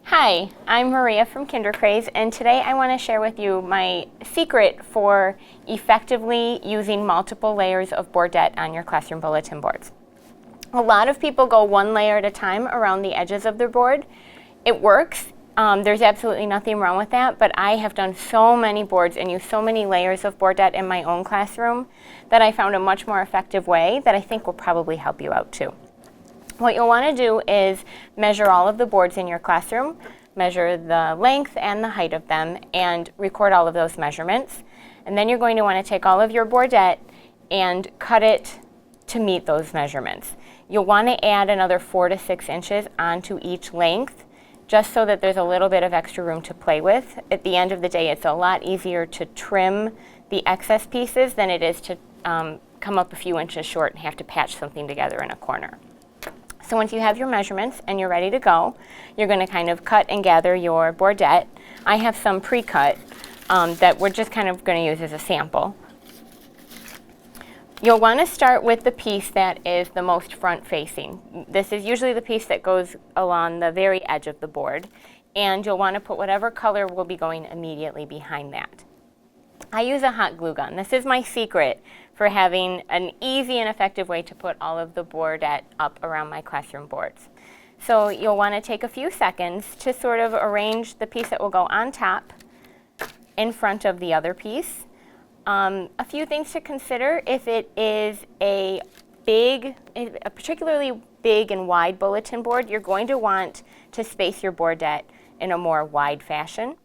Hi, I'm Maria from Kindercraze, and today I want to share with you my secret for effectively using multiple layers of bordette on your classroom bulletin boards. A lot of people go one layer at a time around the edges of their board. It works. There's absolutely nothing wrong with that, but I have done so many boards and used so many layers of bordette in my own classroom that I found a much more effective way that I think will probably help you out too. What you'll want to do is measure all of the boards in your classroom, measure the length and the height of them, and record all of those measurements. And then you're going to want to take all of your bordette and cut it to meet those measurements. You'll want to add another 4 to 6 inches onto each length, just so that there's a little bit of extra room to play with. At the end of the day, it's a lot easier to trim the excess pieces than it is to come up a few inches short and have to patch something together in a corner. So once you have your measurements and you're ready to go, you're going to kind of cut and gather your bordette. I have some pre-cut that we're just kind of going to use as a sample. You'll want to start with the piece that is the most front-facing. This is usually the piece that goes along the very edge of the board, and you'll want to put whatever color will be going immediately behind that. I use a hot glue gun. This is my secret for having an easy and effective way to put all of the bordette up around my classroom boards. So you'll want to take a few seconds to sort of arrange the piece that will go on top in front of the other piece. A few things to consider: if it is a particularly big and wide bulletin board, you're going to want to space your bordette in a more wide fashion.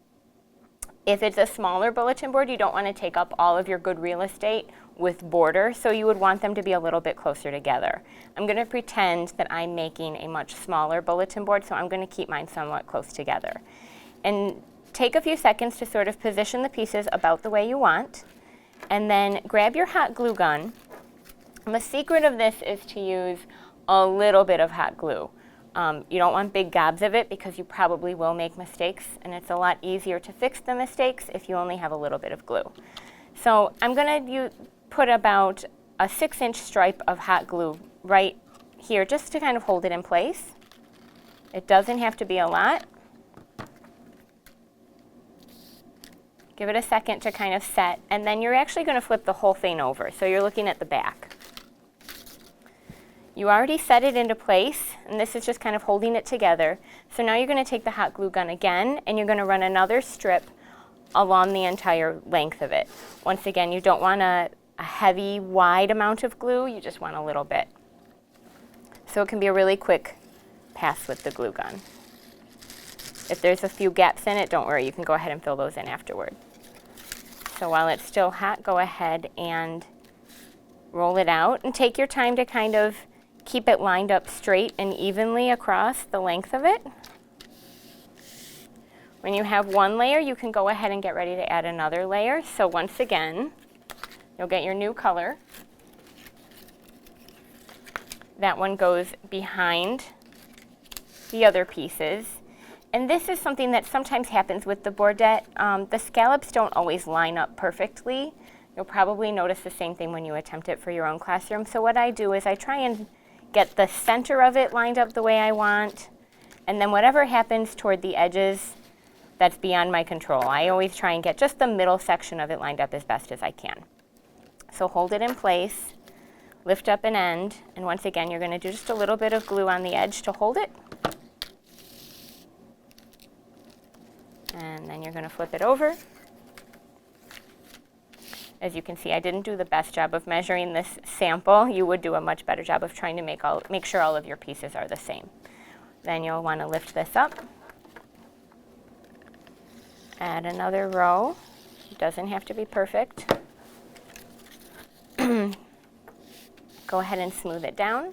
If it's a smaller bulletin board, you don't want to take up all of your good real estate with border, so you would want them to be a little bit closer together. I'm going to pretend that I'm making a much smaller bulletin board, so I'm going to keep mine somewhat close together. And take a few seconds to sort of position the pieces about the way you want, and then grab your hot glue gun. And the secret of this is to use a little bit of hot glue. You don't want big gobs of it because you probably will make mistakes, and it's a lot easier to fix the mistakes if you only have a little bit of glue. So I'm going to put about a 6-inch stripe of hot glue right here just to kind of hold it in place. It doesn't have to be a lot. Give it a second to kind of set, and then you're actually going to flip the whole thing over, so you're looking at the back. You already set it into place, and this is just kind of holding it together. So now you're going to take the hot glue gun again, and you're going to run another strip along the entire length of it. Once again, you don't want a heavy, wide amount of glue, you just want a little bit. So it can be a really quick pass with the glue gun. If there's a few gaps in it, don't worry, you can go ahead and fill those in afterward. So while it's still hot, go ahead and roll it out, and take your time to kind of keep it lined up straight and evenly across the length of it. When you have one layer, you can go ahead and get ready to add another layer. So once again, you'll get your new color. That one goes behind the other pieces. And this is something that sometimes happens with the bordette. The scallops don't always line up perfectly. You'll probably notice the same thing when you attempt it for your own classroom. So what I do is I try and get the center of it lined up the way I want, and then whatever happens toward the edges, that's beyond my control. I always try and get just the middle section of it lined up as best as I can. So hold it in place, lift up an end, and once again you're going to do just a little bit of glue on the edge to hold it. And then you're going to flip it over. As you can see, I didn't do the best job of measuring this sample. You would do a much better job of trying to make sure all of your pieces are the same. Then you'll want to lift this up. Add another row. It doesn't have to be perfect. Go ahead and smooth it down.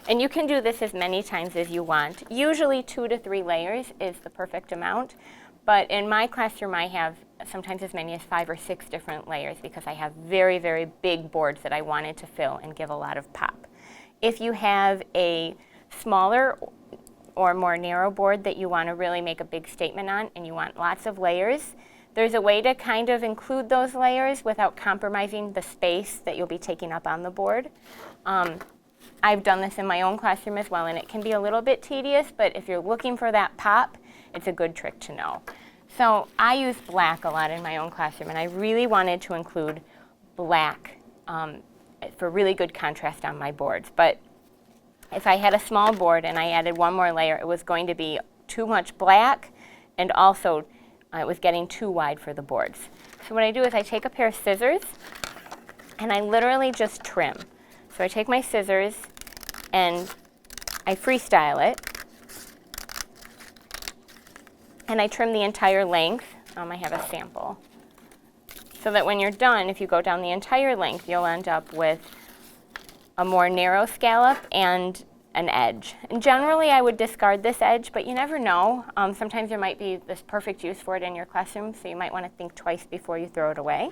And you can do this as many times as you want. Usually 2 to 3 layers is the perfect amount. But in my classroom, I have sometimes as many as 5 or 6 different layers because I have very, very big boards that I wanted to fill and give a lot of pop. If you have a smaller or more narrow board that you want to really make a big statement on and you want lots of layers, there's a way to kind of include those layers without compromising the space that you'll be taking up on the board. I've done this in my own classroom as well, and it can be a little bit tedious, but if you're looking for that pop, it's a good trick to know. So I use black a lot in my own classroom, and I really wanted to include black for really good contrast on my boards. But if I had a small board and I added one more layer, it was going to be too much black, and also it was getting too wide for the boards. So what I do is I take a pair of scissors, and I literally just trim. So I take my scissors and I freestyle it, and I trim the entire length. I have a sample. So that when you're done, if you go down the entire length, you'll end up with a more narrow scallop and an edge. And generally I would discard this edge, but you never know. Sometimes there might be this perfect use for it in your classroom, so you might want to think twice before you throw it away.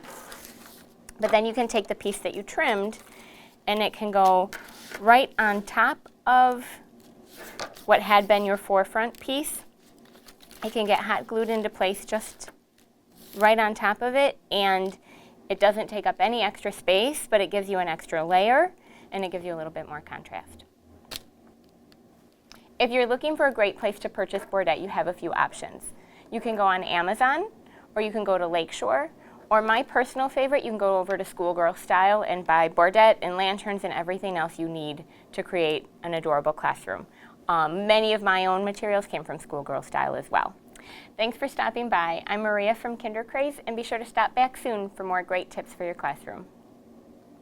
But then you can take the piece that you trimmed, and it can go right on top of what had been your forefront piece. It can get hot glued into place just right on top of it, and it doesn't take up any extra space, but it gives you an extra layer, and it gives you a little bit more contrast. If you're looking for a great place to purchase bordette, you have a few options. You can go on Amazon, or you can go to Lakeshore, or my personal favorite, you can go over to Schoolgirl Style and buy bordette and lanterns and everything else you need to create an adorable classroom. Many of my own materials came from Schoolgirl Style as well. Thanks for stopping by. I'm Maria from Kindercraze, and be sure to stop back soon for more great tips for your classroom.